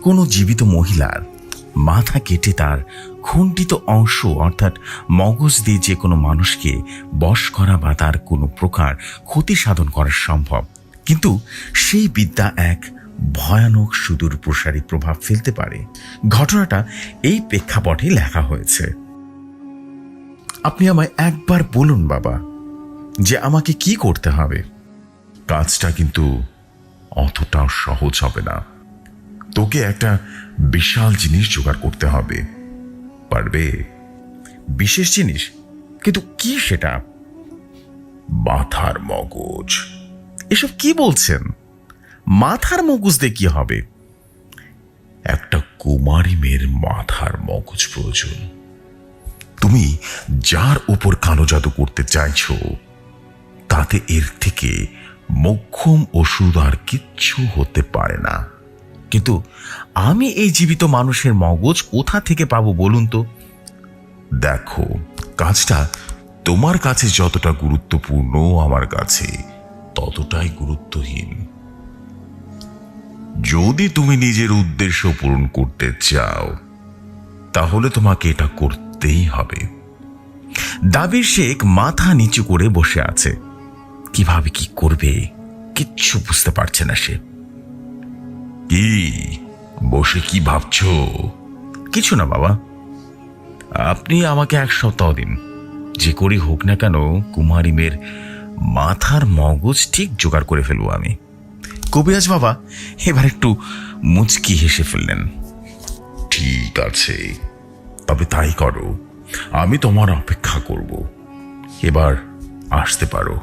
কোনো জীবিত মহিলার মাথা কেটে তার খুন্টিত অংশ অর্থাৎ মগজ দিয়ে যে কোনো মানুষকে বশ করা বা তার কোনো প্রকার ক্ষতি সাধন করা সম্ভব, কিন্তু সেই বিদ্যা এক ভয়ানক সুদূর প্রসারী প্রভাব ফেলতে পারে। ঘটনাটা এই প্রেক্ষাপটে লেখা হয়েছে। আপনি আমায় একবার বলুন বাবা যে আমাকে কি করতে হবে। কাজটা কিন্তু অতটাও সহজ হবে না। তোকে একটা বিশাল জিনিস জোগাড় করতে হবে। পারবে? বিশেষ জিনিস? কিন্তু কি সেটা? মাথার মগজ। এসব কি বলছেন? মাথার মগজ দিয়ে কি হবে? একটা কুমারী মেয়ের মাথার মগজ প্রয়োজন। তুমি যার উপর কালো জাদু করতে চাইছো তাতে এর থেকে মোক্ষম ওষুধ আর কিচ্ছু হতে পারে না। কিন্তু আমি এই জীবিত মানুষের মগজ কোথা থেকে পাবো বলুন তো? দেখো, কাজটা তোমার কাছে যতটা গুরুত্বপূর্ণ আমার কাছে ততটাই গুরুত্বহীন। যদি তুমি নিজের উদ্দেশ্য পূরণ করতে চাও তাহলে তোমাকে এটা করতেই হবে। দাবির শেখ মাথা নিচু করে বসে আছে। কিভাবে কি করবে কিচ্ছু বুঝতে পারছে না সে। কি বসে কি ভাবছো? কিছু না বাবা, আপনি আমাকে 1 সপ্তাহ দিন। যে করি হোক না কেন কুমারী মেয়ের মাথার মগজ ঠিক জোগাড় করে ফেলবো আমি। কবিরাজ বাবা এবার একটু মুচকি হেসে ফেললেন। ঠিক আছে, তবে তাই করো। আমি তোমার অপেক্ষা করব। এবার আসতে পারো।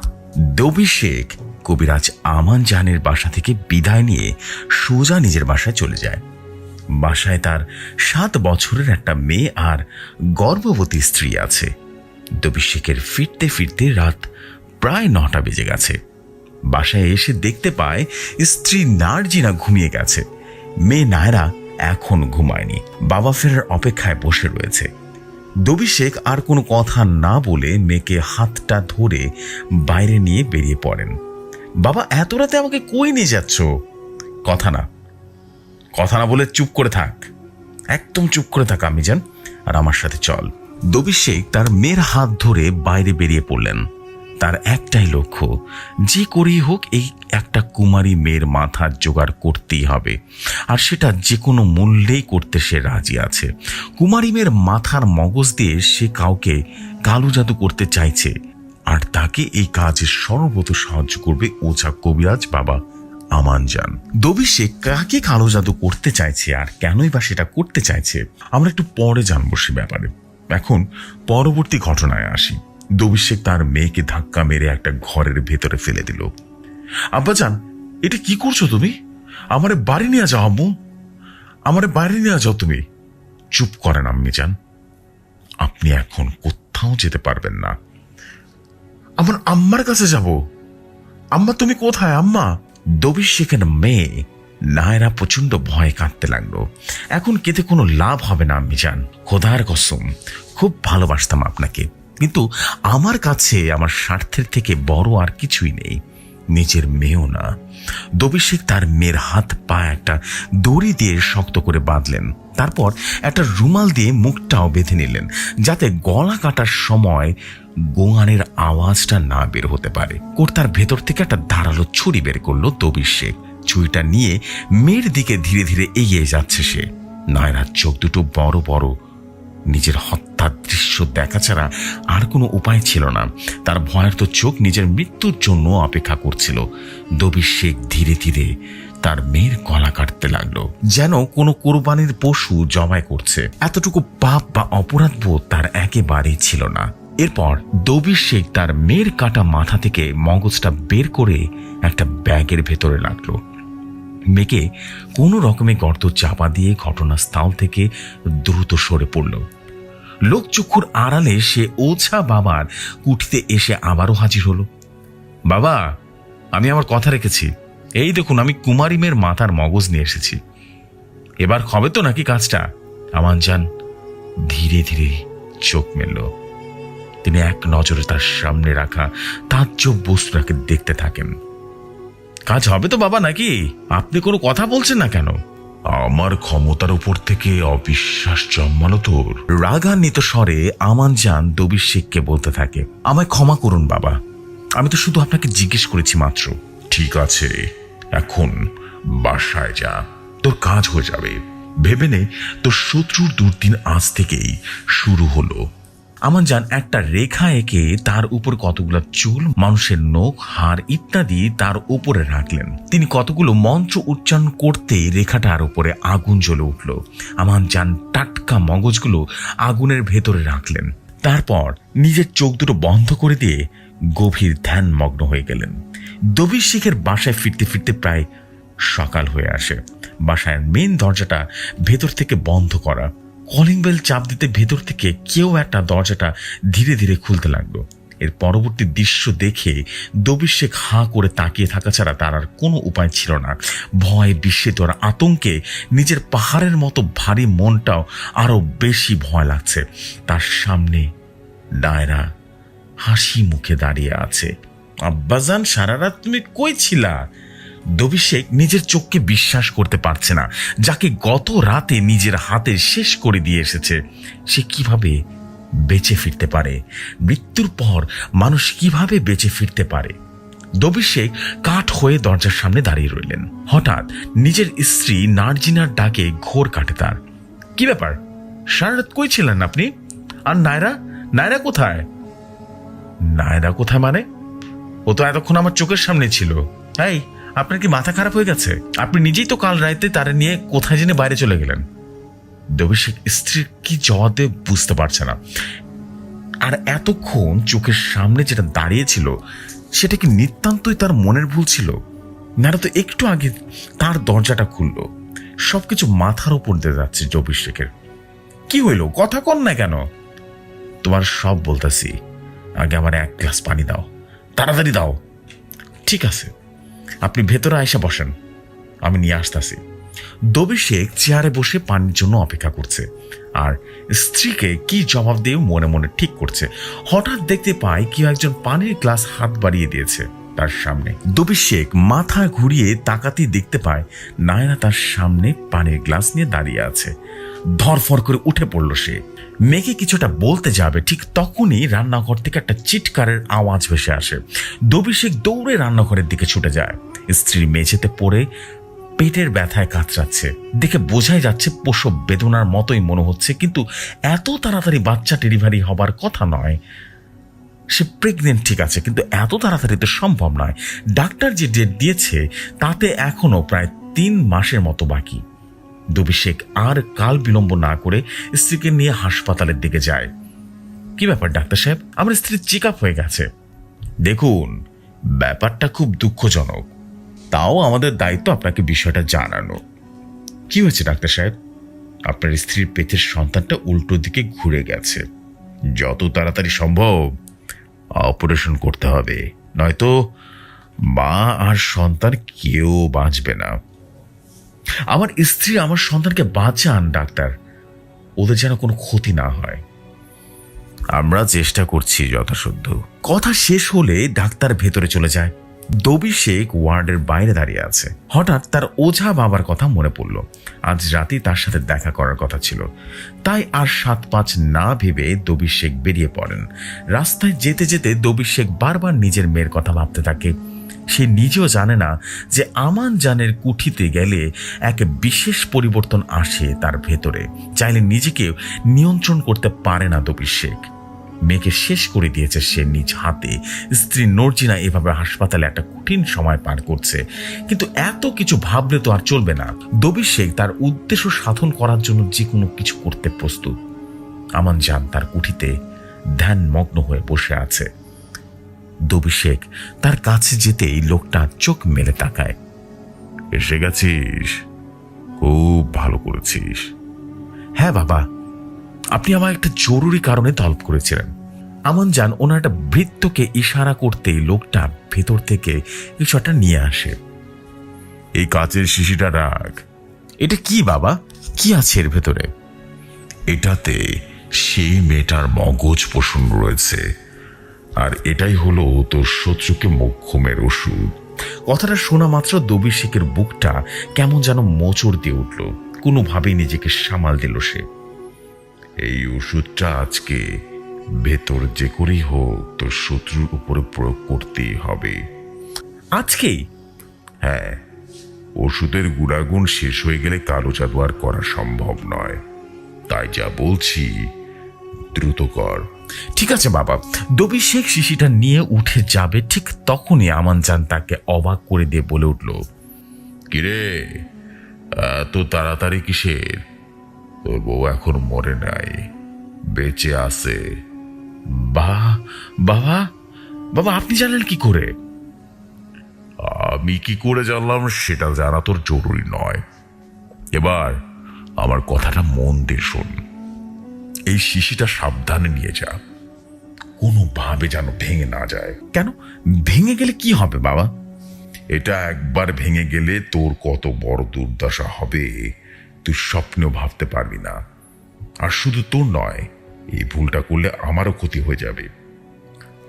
দবির শেখ কবিরাজ আমান জানের বাসা থেকে বিদায় নিয়ে সোজা নিজের বাসায় চলে যায়। বাসায় তার 7 বছরের একটা মেয়ে আর গর্ভবতী স্ত্রী আছে। দবির শেখের ফিরতে ফিরতে রাত প্রায় 9টা বেজে গেছে। বাসায় এসে দেখতে পায় স্ত্রী নার্জিনা ঘুমিয়ে গেছে, মেয়ে নায়রা এখন ঘুমায়নি, বাবা ফেরার অপেক্ষায় বসে রয়েছে। দবির শেখ আর কোনো কথা না বলে মেয়েকে হাতটা ধরে বাইরে নিয়ে বেরিয়ে পড়েন। বাবা, এত রাতে আমাকে কই নিয়ে যাচ্ছ? কথা না বলে চুপ করে থাক, একদম চুপ করে থাক আমি জান, আর আমার সাথে চল। দবির শেখ তার মেয়ের হাত ধরে বাইরে বেরিয়ে পড়লেন। তার একটাই লক্ষ্য, যে করেই হোক এই একটা কুমারী মেয়ের মাথা জোগাড় করতেই হবে, আর সেটা যে কোনো মূল্যেই করতে সে রাজি আছে। কুমারী মেয়ের মাথার মগজ দিয়ে সে কাউকে কালো জাদু করতে চাইছে, আর তাকে এই কাজে সর্বত সাহায্য করবে ওঝা কবিরাজ বাবা আমান জান। দবির শেখ কাকে কালো জাদু করতে চাইছে আর কেনই বা সেটা করতে চাইছে আমরা একটু পরে জানবো সে ব্যাপারে। এখন পরবর্তী ঘটনায় আসি। দবির শেখ তার মেয়েকে ধাক্কা মেরে একটা ঘরের ভেতরে ফেলে দিল। আব্বাজান, এটা কি করছো তুমি? আমারে বাড়ি নিয়ে যাও আম্মু, আমারে বাড়ি নিয়ে যাও তুমি। চুপ করেন আম্মি যান, আপনি এখন কোথাও যেতে পারবেন না। আমার আম্মার কাছে যাব। আম্মা তুমি কোথায় আম্মা? দবির শেখের মেয়ে নায়রা প্রচন্ড ভয়ে কাঁদতে লাগলো। এখন কেঁদে কোনো লাভ হবে না আম্মি যান, খোদার কসম খুব ভালোবাসতাম আপনাকে, কিন্তু আমার কাছে আমার স্বার্থের থেকে বড় আর কিছুই নেই, নিজের মেয়েও না। দবির শেখ তার মেয়ের হাত পা একটা দড়ি দিয়ে শক্ত করে বাঁধলেন, তারপর একটা রুমাল দিয়ে মুখটাও বেঁধে নিলেন যাতে গলা কাটার সময় গোঙানের আওয়াজটা না বের হতে পারে। কোর্তার ভেতর থেকে একটা ধারালো ছুরি বের করলো দবির শেখ। ছুরিটা নিয়ে মেয়ের দিকে ধীরে ধীরে এগিয়ে যাচ্ছে সে। নায়রার চোখ দুটো বড় বড়। নিজের হত্যার দৃশ্য দেখা ছাড়া আর কোনো উপায় ছিল না। তার ভয়ার্ত চোখ নিজের মৃত্যুর জন্য অপেক্ষা করছিল। দবির শেখ ধীরে ধীরে তার মেয়ের গলা কাটতে লাগলো, যেন কোনো কোরবানির পশু জবাই করছে। এতটুকু পাপ বা অপরাধ বোধ তার একেবারেই ছিল না। এরপর দবির শেখ তার মেয়ের কাটা মাথা থেকে মগজটা বের করে একটা ব্যাগের ভেতরে রাখলো। মেয়েকে কোনো রকমে গর্ত চাপা দিয়ে ঘটনাস্থল থেকে দ্রুত সরে পড়ল। লোকচক্ষুর আড়ালে সে ওঝা বাবার কুঠিতে এসে আবারও হাজির হলো। বাবা, আমি আমার কথা রেখেছি। এই দেখুন, আমি কুমারী মেয়ের মাথার মগজ নিয়ে এসেছি। এবার হবে তো নাকি কাজটা? আমান জান ধীরে ধীরে চোখ মেলল। তিনি এক নজরে তার সামনে রাখা তাজ্জব বস্তুটাকে দেখতে থাকেন। কাজ হবে তো বাবা নাকি? আপনি কোনো কথা বলছেন না কেন? আমার ক্ষমতার উপর থেকে অবিশ্বাস জন্মালো তোর? রাগান্বিত স্বরে আমান জান দবির শেখকে বলতে থাকে, আমায় ক্ষমা করুন বাবা, আমি তো শুধু আপনাকে জিজ্ঞেস করেছি মাত্র। ঠিক আছে, এখন বাসায় যা, তোর কাজ হয়ে যাবে। ভেবে নে, তোর শত্রুর দুর্দিন আজ থেকেই শুরু হলো। আমান জান একটা রেখা এঁকে তার উপর কতগুলো চুল, মানুষের নখ, হাড় ইত্যাদি তার উপরে রাখলেন। তিনি কতগুলো মন্ত্র উচ্চারণ করতে রেখাটার উপরে আগুন জ্বলে উঠল। আমান জান টাটকা মগজগুলো আগুনের ভেতরে রাখলেন। তারপর নিজের চোখ দুটো বন্ধ করে দিয়ে গভীর ধ্যান মগ্ন হয়ে গেলেন। দবির শেখের বাসায় ফিরতে ফিরতে প্রায় সকাল হয়ে আসে। বাসায় মেন দরজাটা ভেতর থেকে বন্ধ করা। কলিং বেল চাপ দিতে ভেতর থেকে কেউ একটা দরজাটা ধীরে ধীরে খুলতে লাগলো। এর পরবর্তী দৃশ্য দেখে দবির শেখ হাঁ করে তাকিয়ে থাকা ছাড়া তার আর কোনো উপায় ছিল না। ভয়, বিস্মিত আর আতঙ্কে নিজের পাহাড়ের মতো ভারী মনটাও আরো বেশি ভয় লাগছে। তার সামনে নায়রা হাসি মুখে দাঁড়িয়ে আছে। আব্বাজান, সারা রাত তুমি কই ছিলা? দবির শেখ নিজের চোখকে বিশ্বাস করতে পারছে না। যাকে গত রাতে নিজের হাতে শেষ করে দিয়ে এসেছে, সে কিভাবে বেঁচে ফিরতে পারে? মৃত্যুর পর মানুষ কিভাবে বেঁচে ফিরতে পারে? দবির শেখ কাঠ হয়ে দরজার সামনে দাঁড়িয়ে রইলেন। হঠাৎ নিজের স্ত্রী নার্জিনার ডাকে ঘোর কাটে তার। কি ব্যাপার, সারা রাত কই ছিলেন আপনি? আর নায়রা, নায়রা কোথায়? নায়রা কোথায় মানে? ও তো এতক্ষণ আমার চোখের সামনে ছিল। এই, আপনার কি মাথা খারাপ হয়ে গেছে? আপনি নিজেই তো কাল রাতে তারা নিয়ে কোথায় জেনে বাইরে চলে গেলেন। দবির শেখ স্ত্রীর কি জবাব দেবে বুঝতে পারছে না। আর এতক্ষণ চোখের সামনে যেটা দাঁড়িয়েছিল সেটা কি নিতান্তই তার মনের ভুল ছিল? নারা তো একটু আগে তার দরজাটা খুলল। সবকিছু মাথার উপর দিয়ে যাচ্ছে দবির শেখের। কি হইল, কথা কন না কেন? তোমার সব বলতেছি, আগে আমার এক গ্লাস পানি দাও, তাড়াতাড়ি দাও। ঠিক আছে, আপনি ভেতরে আয়সা বসেন, আমি নিয়ে আসতেছি। দবির শেখ চেয়ারে বসে পানির জন্য অপেক্ষা করছে আর স্ত্রীকে কি জবাব দিয়ে মনে মনে ঠিক করছে। হঠাৎ দেখতে পায় কেউ একজন পানির গ্লাস হাত বাড়িয়ে দিয়েছে তার সামনে। দবির শেখ মাথা ঘুরিয়ে তাকাতেই দেখতে পায় নায়রা তার সামনে পানির গ্লাস নিয়ে দাঁড়িয়ে আছে। ধরফর করে উঠে পড়ল সে। মেয়েকে কিছুটা বলতে যাবে, ঠিক তখনই রান্নাঘর থেকে একটা চিৎকারের আওয়াজ ভেসে আসে। দবির শেখ দৌড়ে রান্নাঘরের দিকে ছুটে যায়। স্ত্রী মেঝেতে পড়ে পেটের ব্যথায় কাতরাচ্ছে। দেখে বোঝাই যাচ্ছে প্রসব বেদনার মতোই মনে হচ্ছে, কিন্তু এত তাড়াতাড়ি বাচ্চা ডেলিভারি হবার কথা নয়। সে প্রেগনেন্ট ঠিক আছে, কিন্তু এত তাড়াতাড়ি তো সম্ভব নয়। ডাক্তার যে ডেট দিয়েছে তাতে এখনো প্রায় 3 মাসের মতো বাকি। দবির শেখ আর কাল বিলম্ব না করে স্ত্রীকে নিয়ে হাসপাতালের দিকে যায়। কি ব্যাপার ডাক্তার সাহেব, আমার স্ত্রীর চেক আপ হয়ে গেছে। দেখুন, ব্যাপারটা খুব দুঃখজনক, তাও আমাদের দায়িত্ব আপনাকে বিষয়টা জানানো। কি হয়েছে ডাক্তার সাহেব? আপনার স্ত্রীর পেটের সন্তানটা উল্টো দিকে ঘুরে গেছে। যত তাড়াতাড়ি সম্ভব অপারেশন করতে হবে, নয়তো মা আর সন্তান কেউ বাঁচবে না। আমার স্ত্রী আমার সন্তানকে বাঁচান ডাক্তার, ওদের যেন কোনো ক্ষতি না হয়। আমরা চেষ্টা করছি যথাসাধ্য। কথা শেষ হলে ডাক্তার ভেতরে চলে যায়। দবির শেখ ওয়ার্ডের বাইরে দাঁড়িয়ে আছে। হঠাৎ তার ওঝা বাবার কথা মনে পড়ল। আজ রাতেই তার সাথে দেখা করার কথা ছিল। তাই আর 7-5 না ভেবে দবির শেখ বেরিয়ে পড়েন। রাস্তায় যেতে যেতে দবির শেখ বারবার নিজের মেয়ের কথা ভাবতে থাকে। সে নিজেও জানে না যে আমান জানের কুঠিতে গেলে এক বিশেষ পরিবর্তন আসে তার ভেতরে। চাইলে নিজেকে নিয়ন্ত্রণ করতে পারে না দবির শেখ। মেয়েকে শেষ করে দিয়েছে সে নিজ হাতে। স্ত্রী নর্জিনা এভাবে হাসপাতালে একটা কঠিন সময় পার করছে, কিন্তু এত কিছু ভাবলে তো আর চলবে না। দবির শেখ তার উদ্দেশ্য সাধন করার জন্য যে কোনো কিছু করতে প্রস্তুত। আমান জান তার কুঠিতে ধ্যান মগ্ন হয়ে বসে আছে। দবির শেখ তার কাছে যেতেই লোকটা চোখ মেলে তাকায়। এসে গেছিস, খুব ভালো করেছিস। হ্যাঁ বাবা, আপনি আমার একটা জরুরি কারণে তলব করেছিলেন। আমান জান ওনার একটা ভৃত্যকে ইশারা করতেই লোকটা ভেতর থেকে কিছু একটা নিয়ে আসে। এই কাচের শিশিটা রাখ। এটা কি বাবা, কি আছে এর ভেতরে? এটাতে সেই মেয়েটার মগজ পোষণ রয়েছে, আর এটাই হলো তোর শত্রুকে মোক্ষমের ওষুধ। কথাটা শোনা মাত্র দবির শেখের বুকটা কেমন যেন মোচড় দিয়ে উঠল। কোনোভাবেই নিজেকে সামাল দিল সে। এই ওষুধটা আজকে ভেতর যে করেই হোক তোর শত্রুর উপরে প্রয়োগ করতেই হবে। আজকেই? হ্যাঁ, ওষুধের গুণাগুণ শেষ হয়ে গেলে কালো জাদু আর করা সম্ভব নয়। তাই যা বলছি দ্রুত কর। ঠিক আছে বাবা। দবির শেখ শিশিটা নিয়ে উঠে যাবে, ঠিক তখনই আমান জান তাকে অবাক করে দিয়ে বলে উঠল, কিরে, এত তাড়াতাড়ি কিসের? তোর বউ এখন মরে নাই, বেঁচে আছে। বাবা, বাবা আপনি জানলেন কি করে? আমি কি করে জানলাম সেটা জানা তোর জরুরি নয়। এবার আমার কথাটা মন দিয়ে শোন। এই শিশিটা সাবধানে নিয়ে যা, কোনোভাবে যেন ভেঙে না যায়। কেন? ভেঙে গেলে কি হবে বাবা? এটা একবার ভেঙে গেলে তোর কত বড় দুর্দশা হবে তুই স্বপ্নেও ভাবতে পারবি না। আর শুধু তোর নয়, এই ভুলটা করলে আমারও ক্ষতি হয়ে যাবে।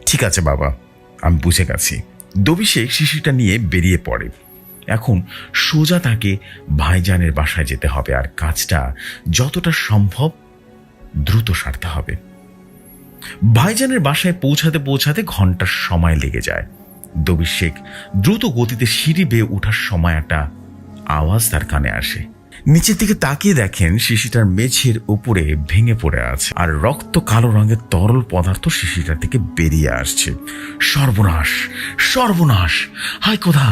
ঠিক আছে বাবা, আমি বুঝে গেছি। দবির শেখ শিশিটা নিয়ে বেরিয়ে পড়ে। এখন সোজা তাকে ভাইজানের বাসায় যেতে হবে, আর কাজটা যতটা সম্ভব দ্রুত সারতে হবে। ভাইজানের বাসায় পৌঁছাতে পৌঁছাতে ঘন্টার সময় লেগে যায়। দবির শেখ দ্রুত গতিতে সিঁড়ি বেয়ে ওঠার সময় একটা আওয়াজ তার কানে আসে। নিচের দিকে তাকিয়ে দেখেন শিশিটার মেঝের উপরে ভেঙে পড়ে আছে, আর রক্ত কালো রঙের তরল পদার্থ শিশিটা থেকে বেরিয়ে আসছে। সর্বনাশ, সর্বনাশ! হায় খোদা,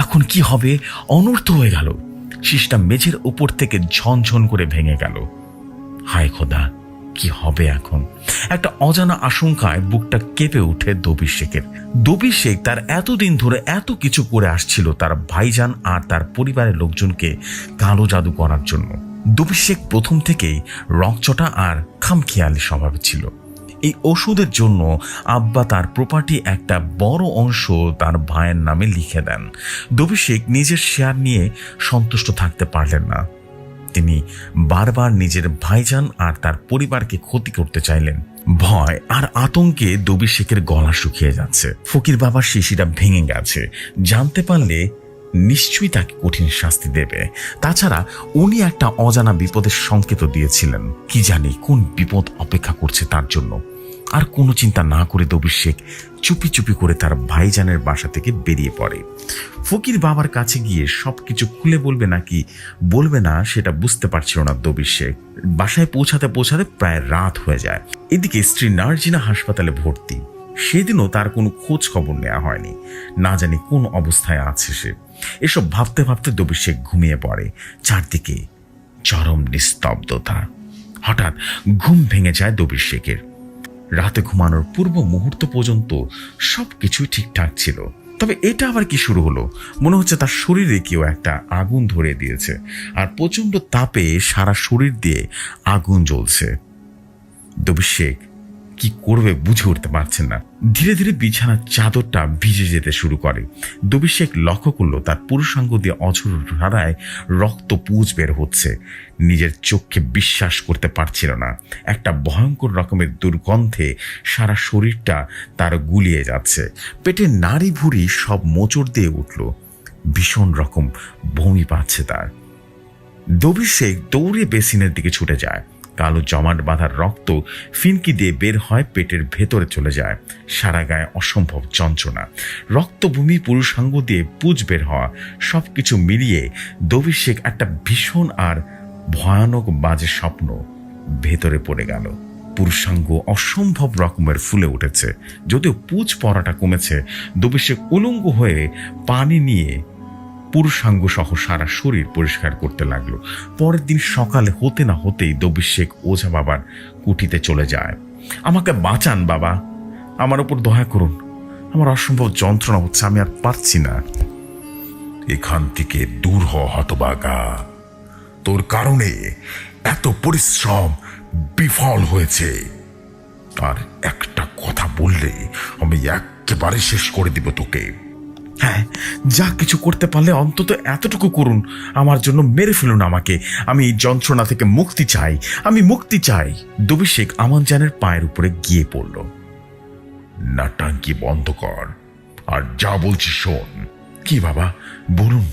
এখন কি হবে? অনর্থ হয়ে গেল। শিশিটা মেঝের উপর থেকে ঝনঝন করে ভেঙে গেল। হায় খোদা, কি হবে এখন? একটা অজানা আশঙ্কায় বুকটা কেঁপে ওঠে দবির শেখের। দবির শেখ তার এতদিন ধরে এত কিছু করে আসছিল তার ভাইজান আর তার পরিবারের লোকজনকে কালো জাদু করার জন্য। দবির শেখ প্রথম থেকেই রকচটা আর খামখেয়ালি স্বভাবে ছিল। এই ওষুধের জন্য আব্বা তার প্রপার্টি একটা বড় অংশ তার ভাইয়ের নামে লিখে দেন। দবির শেখ নিজের শেয়ার নিয়ে সন্তুষ্ট থাকতে পারলেন না। তিনি বারবার নিজের ভাইজান আর তার পরিবারকে ক্ষতি করতে চাইলেন। ভয় আর আতঙ্কে দবির শেখের গলা শুকিয়ে যাচ্ছে। ফকির বাবার শিশিটা ভেঙে গেছে, জানতে পারলে নিশ্চয়ই তাকে কঠিন শাস্তি দেবে। তাছাড়া উনি একটা অজানা বিপদের সংকেত দিয়েছিলেন, কি জানি কোন বিপদ অপেক্ষা করছে তার জন্য। আর কোনো চিন্তা না করে দবির শেখ চুপি চুপি করে তার ভাইজানের বাসা থেকে বেরিয়ে পড়ে। ফকির বাবার কাছে গিয়ে সবকিছু খুলে বলবে নাকি বলবে না সেটা বুঝতে পারছিল না দবির শেখ। বাসায় পৌঁছাতে পৌঁছাতে প্রায় রাত হয়ে যায়। এদিকে স্ত্রী নার্জিনা হাসপাতালে ভর্তি। সেদিনও তার কোনো খোঁজ খবর নেওয়া হয়নি, না জানি কোন অবস্থায় আছে সে। এসব ভাবতে ভাবতে দবির শেখ ঘুমিয়ে পড়ে। চারদিকে চরম নিস্তব্ধতা। হঠাৎ ঘুম ভেঙে যায় দবির শেখের। রাতে ঘুমানোর পূর্ব মুহূর্ত পর্যন্ত সবকিছুই ঠিকঠাক ছিল, তবে এটা আবার কি শুরু হলো? মনে হচ্ছে তার শরীরে কেউ একটা আগুন ধরিয়ে দিয়েছে, আর প্রচন্ড তাপে সারা শরীর দিয়ে আগুন জ্বলছে। দবির শেখ কি করবে বুঝে উঠতে পারছেন না। ধীরে ধীরে বিছানার চাদরটা ভিজে যেতে শুরু করে। দবির শেখ লক্ষ্য করলো তার পুরুষাঙ্গ দিয়ে অঝোর ধারায় রক্ত পুঁজ বের হচ্ছে। নিজের চোখকে বিশ্বাস করতে পারছিল না। একটা ভয়ঙ্কর রকমের দুর্গন্ধে সারা শরীরটা তার গুলিয়ে যাচ্ছে। পেটের নাড়ি ভুড়ি সব মোচড় দিয়ে উঠল। ভীষণ রকম বমি পাচ্ছে তার। দবির শেখ দৌড়ে বেসিনের দিকে ছুটে যায়। কালো জমাট বাঁধার রক্ত ফিনকি দিয়ে বের হয়, পেটের ভেতরে চলে যায়। সারা গায়ে অসম্ভব যন্ত্রণা, রক্তভূমি, পুরুষাঙ্গ দিয়ে পুঁজ বের হওয়া, সবকিছু মিলিয়ে দবির শেখ একটা ভীষণ আর ভয়ানক বাজে স্বপ্ন ভেতরে পড়ে গেল। পুরুষাঙ্গ অসম্ভব রকমের ফুলে উঠেছে। যদিও পুঁজ পড়াটা কমেছে, দবির শেখ উলঙ্গ হয়ে পানি নিয়ে পুরুষাঙ্গ সহ সারা শরীর পরিষ্কার করতে লাগলো। পরের দিন সকালে হতে না হতেই দবির শেখ ওঝা বাবার কুঠিতে চলে যায়। আমাকে বাঁচান বাবা, আমার উপর দয়া করুন, আমার অসম্ভব যন্ত্রণা হচ্ছে, আমি আর পারছি না। এখান থেকে দূর হ হতভাগা, তোর কারণে এত পরিশ্রম বিফল হয়েছে। আর একটা কথা বললে আমি একেবারে শেষ করে দিব তোকে। হ্যাঁ, যা কিছু করতে পারলে অন্তত এতটুকু করুন, আমার জন্য মেরে ফেলুন আমাকে। আমি এই যন্ত্রণা থেকে মুক্তি চাই, আমি মুক্তি চাই। দবির শেখ আমান জানের পায়ের উপরে গিয়ে পড়ল। নাটাঙ্কি বন্ধ কর আর যা বলছি শোন। কি বাবা বলুন।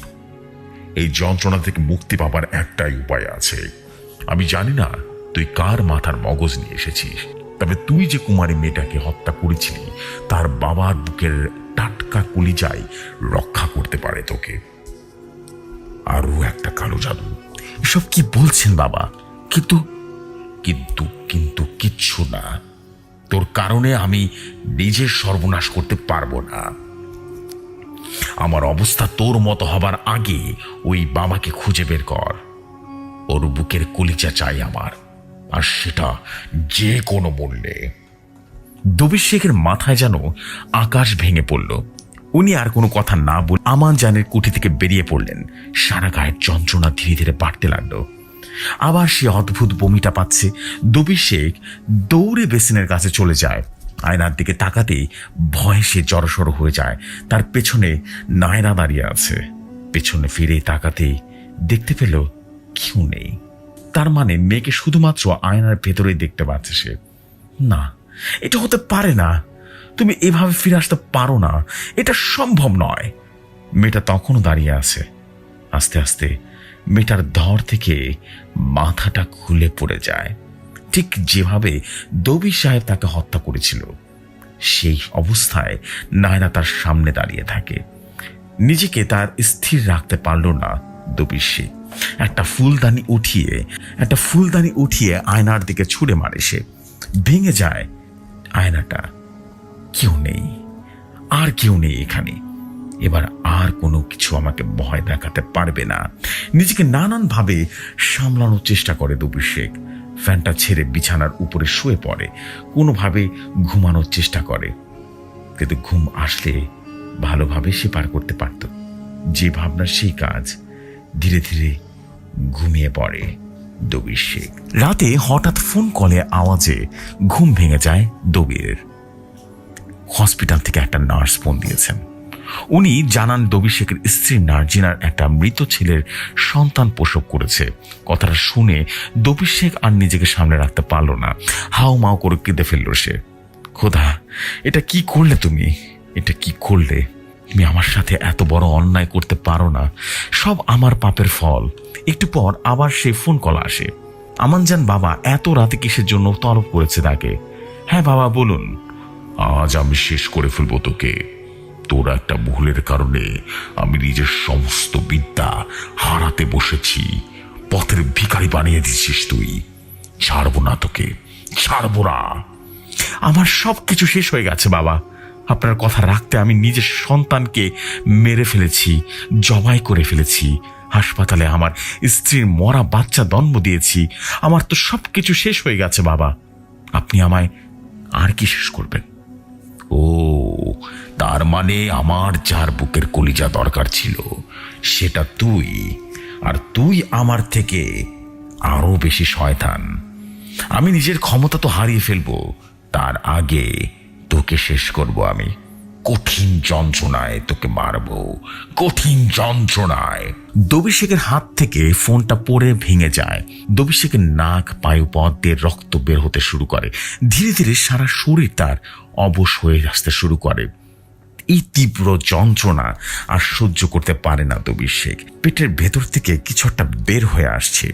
এই যন্ত্রণা থেকে মুক্তি পাবার একটাই উপায় আছে। আমি জানি না তুই কার মাথার মগজ নিয়ে এসেছিস, তবে তুই যে কুমারী মেয়েটাকে হত্যা করেছিলি তার বাবার বুকের টাটকা কলিজায় রক্ষা করতে পারে তোকে। আরো একটা কালো জাদু। এসব কি বলছেন বাবা? কিন্তু কিন্তু কিন্তু কিচ্ছু না। তোর কারণে আমি নিজের সর্বনাশ করতে পারবো না। আমার অবস্থা তোর মতো হবার আগে ওই বাবাকে খুঁজে বের কর। ওর বুকের কলিজা চাই আমার, আর সেটা যে কোনো মূল্যে। দবির শেখের মাথায় যেন আকাশ ভেঙে পড়ল। উনি আর কোনো কথা না বলে আমান জানের কুঠি থেকে বেরিয়ে পড়লেন। সারা গায়ের যন্ত্রণা ধীরে ধীরে বাড়তে লাগলো। আবার সে অদ্ভুত বমিটা পাচ্ছে। দবির শেখ দৌড়ে বেসিনের কাছে চলে যায়। আয়নার দিকে তাকাতেই ভয়ে সে জড়সড় হয়ে যায়। তার পেছনে নায়না দাঁড়িয়ে আছে। পেছনে ফিরে তাকাতেই দেখতে পেল কেউ নেই। তার মানে মেয়েকে শুধুমাত্র আয়নার ভেতরেই দেখতে পাচ্ছে সে। না, এটা হতে পারে না। তুমি এভাবে ফিরে আসতে পারো না, এটা সম্ভব নয়। মেয়েটা তখনও দাঁড়িয়ে আছে। আস্তে আস্তে মেয়েটার ধর থেকে মাথাটা খুলে পড়ে যায়, ঠিক যেভাবে দবির সাহেব তাকে হত্যা করেছিল। সেই অবস্থায় নায়না তার সামনে দাঁড়িয়ে থাকে। নিজেকে তার স্থির রাখতে পারল না দবির শেখ। একটা ফুলদানি উঠিয়ে আয়নার দিকে ছুঁড়ে মারে সে। ভেঙে যায় আয়নাটা। কেউ নেই, আর কেউ নেই এখানে। এবার আর কোনো কিছু আমাকে ভয় দেখাতে পারবে না। নিজেকে নানানভাবে সামলানোর চেষ্টা করে দবির শেখ। ফ্যানটা ছেড়ে বিছানার উপরে শুয়ে পড়ে। কোনোভাবে ঘুমানোর চেষ্টা করে, কিন্তু ঘুম আসলে ভালোভাবে সে পার করতে পারত। যে ভাবনা সেই কাজ। ধীরে ধীরে ঘুমিয়ে পড়ে দবির শেখ। রাতে হঠাৎ ফোন কলে আওয়াজে ঘুম ভেঙে যায় দবিরের। হসপিটাল থেকে একটা নার্স ফোন দিয়েছেন। উনি জানান দবির শেখের স্ত্রী নার্জিনার একটা মৃত ছেলের সন্তান প্রসব করেছে। কথাটা শুনে দবির শেখ আর নিজেকে সামনে রাখতে পারল না। হাও মাও করে কেঁদে ফেলল সে। খোদা, এটা কি করলে তুমি? এটা কি করলে তুমি? আমার সাথে এত বড় অন্যায় করতে পারো না। সব আমার পাপের ফল। একটু পর আবার সেই ফোন কল আসে। আমানজান বাবা এত রাতে কিসের জন্য তলব করেছে তাকে? হ্যাঁ বাবা বলুন। আজ আমি শেষ করে ফেলবো তোকে। তোর একটা ভুলের কারণে আমি নিজের সমস্ত বিদ্যা হারাতে বসেছি। পথের ভিখারি বানিয়ে দিছিস তুই। ছাড়বো না তোকে, ছাড়বো না। আমার সব কিছু শেষ হয়ে গেছে বাবা। আপনার কথা রাখতে আমি নিজের সন্তানকে মেরে ফেলেছি, জবাই করে ফেলেছি। হাসপাতালে আমার স্ত্রীর মরা বাচ্চা জন্ম দিয়েছি। আমার তো সব কিছু শেষ হয়ে গেছে বাবা। আপনি আমায় আর কি শেষ করবেন? ও, তার মানে আমার যার বুকের কলিজা দরকার ছিল সেটা তুই। আর তুই আমার থেকে আরো বেশি শয়তান। আমি নিজের ক্ষমতা তো হারিয়ে ফেলবো, তার আগে তোকে শেষ করব আমি। কঠিন যন্ত্রণায় তোকে মারবো, কঠিন যন্ত্রণায়। দবির শেখের হাত থেকে ফোনটা পড়ে ভেঙে যায়। দবির শেখের নাক পায়ুপথ দিয়ে রক্ত বের হতে শুরু করে। ধীরে ধীরে সারা শরীর তার অবশ হয়ে আসতে শুরু করে। এই তীব্র যন্ত্রণা আর সহ্য করতে পারে না দবির শেখ। পেটের ভেতর থেকে কিছু একটা বের হয়ে আসছে।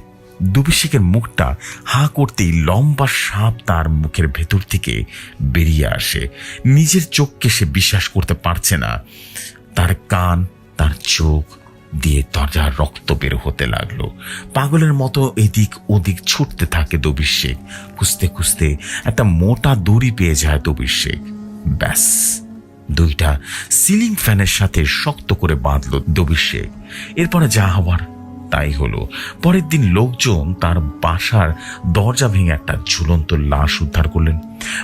দবির শেখের মুখটা হা করতেই লম্বা সাপ তার মুখের ভেতর থেকে বেরিয়ে আসে। নিজের চোখকে সে বিশ্বাস করতে পারছে না। তার কান, তার চোখ দিয়ে তাজা রক্ত বের হতে লাগলো। পাগলের মতো এদিক ওদিক ছুটতে থাকে দবির শেখ। খুঁজতে খুঁজতে একটা মোটা দড়ি পেয়ে যায় দবির শেখ। ব্যাস, দুইটা সিলিং ফ্যানের সাথে শক্ত করে বাঁধল দবির শেখ। এরপরে যা হবার তাই হলো। পরের দিন লোকজন তার বাসার দরজা ভেঙে একটা ঝুলন্ত লাশ উদ্ধার করলেন।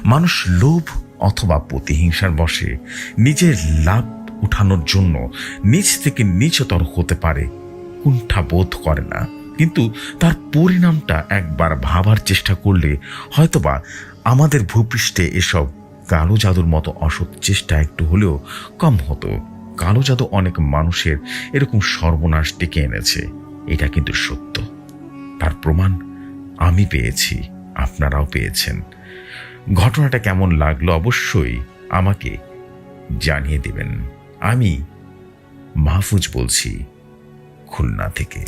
মানুষ লোভ অথবা প্রতিহিংসার বশে নিজের লাভ উঠানোর জন্য নিচ থেকে নিচতর হতে পারে, কুণ্ঠা বোধ করে না। কিন্তু তার পরিণামটা একবার ভাবার চেষ্টা করলে হয়তোবা আমাদের ভূপৃষ্ঠে এসব কালো জাদুর মতো অসৎ চেষ্টা একটু হলেও কম হতো। কালো জাদু অনেক মানুষের এরকম সর্বনাশ ডেকে এনেছে, এটা কিন্তু সত্য। তার প্রমাণ আমি পেয়েছি, আপনারাও পেয়েছেন। ঘটনাটা কেমন লাগলো অবশ্যই আমাকে জানিয়ে দেবেন। আমি মাহফুজ বলছি, খুলনা থেকে।